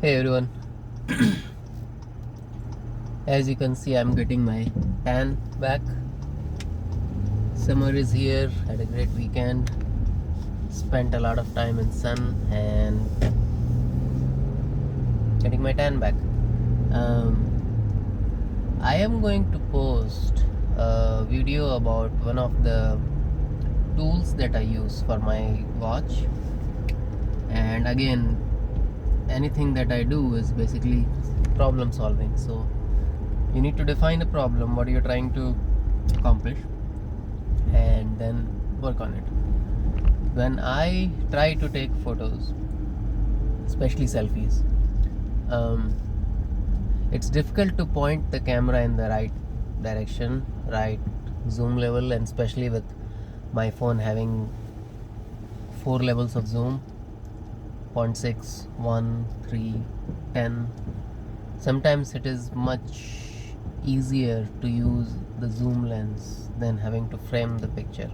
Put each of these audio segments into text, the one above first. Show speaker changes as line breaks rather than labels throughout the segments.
Hey everyone, as you can see, I'm getting my tan back. Summer is here, had a great weekend, spent a lot of time in sun and getting my tan back. I am going to post a video about one of the tools that I use for my watch, and again, anything that I do is basically problem solving. So you need to define a problem, what you're trying to accomplish, and then work on it. When I try to take photos, especially selfies, it's difficult to point the camera in the right direction, right zoom level, and especially with my phone having 4 levels of zoom: 0.6, 1, 3, 10. Sometimes it is much easier to use the zoom lens than having to frame the picture.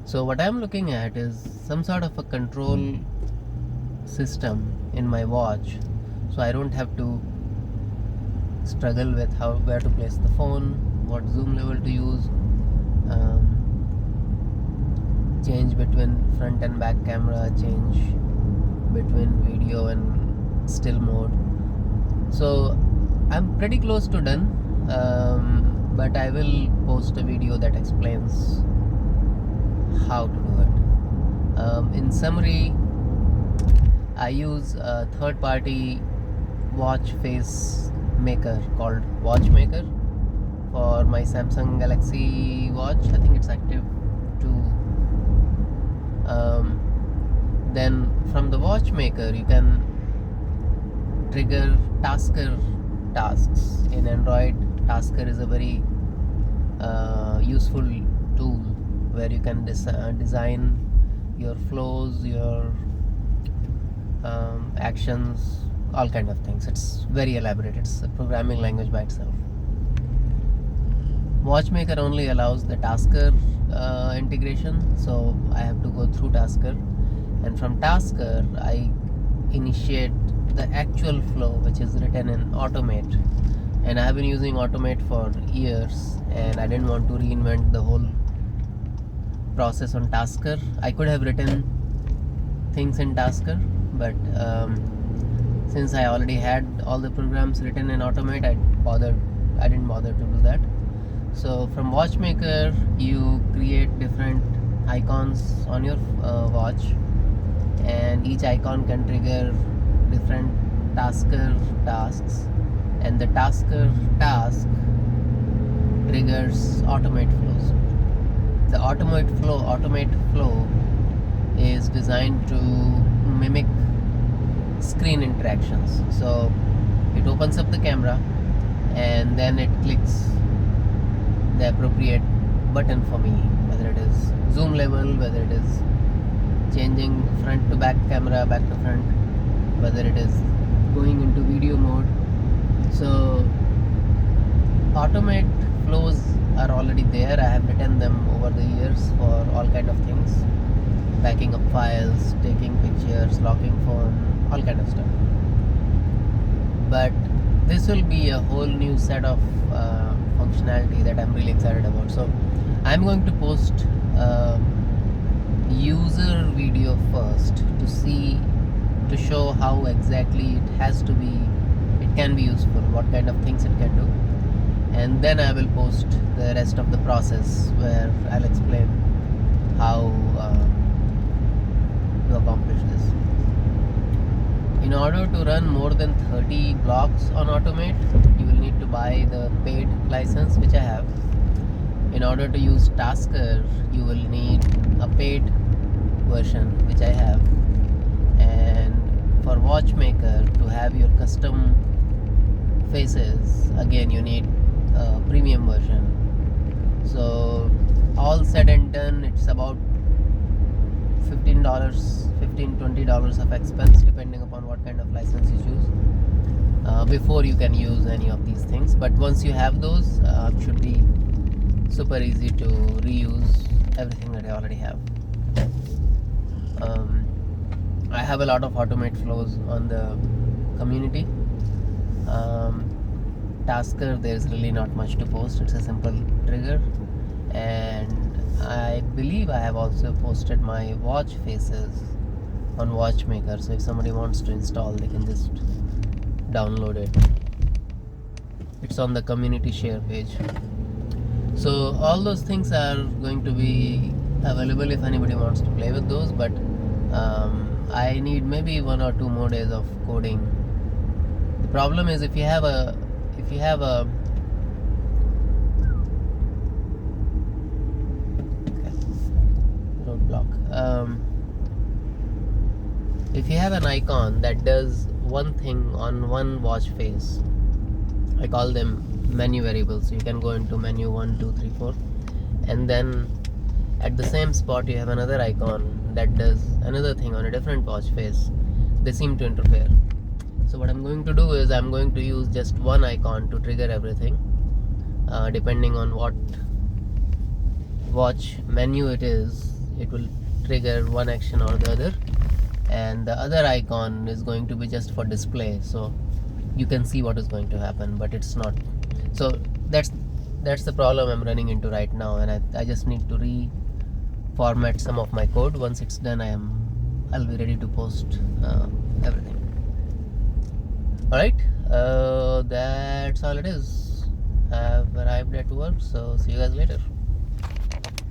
So what I'm looking at is some sort of a control system in my watch, so I don't have to struggle with where to place the phone, what zoom level to use, change between front and back camera, change between video and still mode. So I'm pretty close to done, but I will post a video that explains how to do it. In summary, I use a third-party watch face maker called Watchmaker for my Samsung Galaxy watch. I think it's active 2. Then from the Watchmaker you can trigger Tasker tasks. In Android, Tasker is a very useful tool where you can design your flows, your actions, all kind of things. It's very elaborate. It's a programming language by itself. Watchmaker only allows the Tasker integration, so I have to go through Tasker, and from Tasker I initiate the actual flow, which is written in Automate. And I have been using Automate for years, and I didn't want to reinvent the whole process on Tasker. I could have written things in Tasker, but since I already had all the programs written in Automate, I didn't bother to do that. So from Watchmaker you create different icons on your watch, and each icon can trigger different Tasker tasks, and the Tasker task triggers Automate flows. The Automate flow is designed to mimic screen interactions. So it opens up the camera and then it clicks the appropriate button for me, whether it is zoom level, whether it is changing front to back camera, back to front, whether it is going into video mode. So Automate flows are already there. I have written them over the years for all kind of things: backing up files, taking pictures, locking phone, all kind of stuff. But this will be a whole new set of functionality that I'm really excited about. So I'm going to post user video first to show how exactly it can be useful, what kind of things it can do, and then I will post the rest of the process where I'll explain how to accomplish this. In order to run more than 30 blocks on Automate, you will need to buy the paid license, which I have. In order to use Tasker, you will need a paid version, which I have. And for Watchmaker, to have your custom faces, again you need a premium version. So all said and done, it's about $20 of expense, depending upon what kind of license you choose, before you can use any of these things. But once you have those, it should be super easy to reuse everything that I already have. I have a lot of Automate flows on the community. Tasker, there's really not much to post. It's a simple trigger, and I believe I have also posted my watch faces on Watchmaker, so if somebody wants to install, they can just download it. It's on the community share page. So all those things are going to be available if anybody wants to play with those, but I need maybe 1 or 2 more days of coding. The problem is if you have a roadblock. If you have an icon that does one thing on one watch face, I call them menu variables. So you can go into menu 1, 2, 3, 4, and then at the same spot you have another icon that does another thing on a different watch face. They seem to interfere. So what I'm going to do is I'm going to use just one icon to trigger everything. Depending on what watch menu it is, it will trigger one action or the other, and the other icon is going to be just for display, so you can see what is going to happen, but it's not. So that's the problem I'm running into right now, and I just need to reformat some of my code. Once it's done, I'll be ready to post everything. Alright, that's all it is. I've arrived at work, so see you guys later.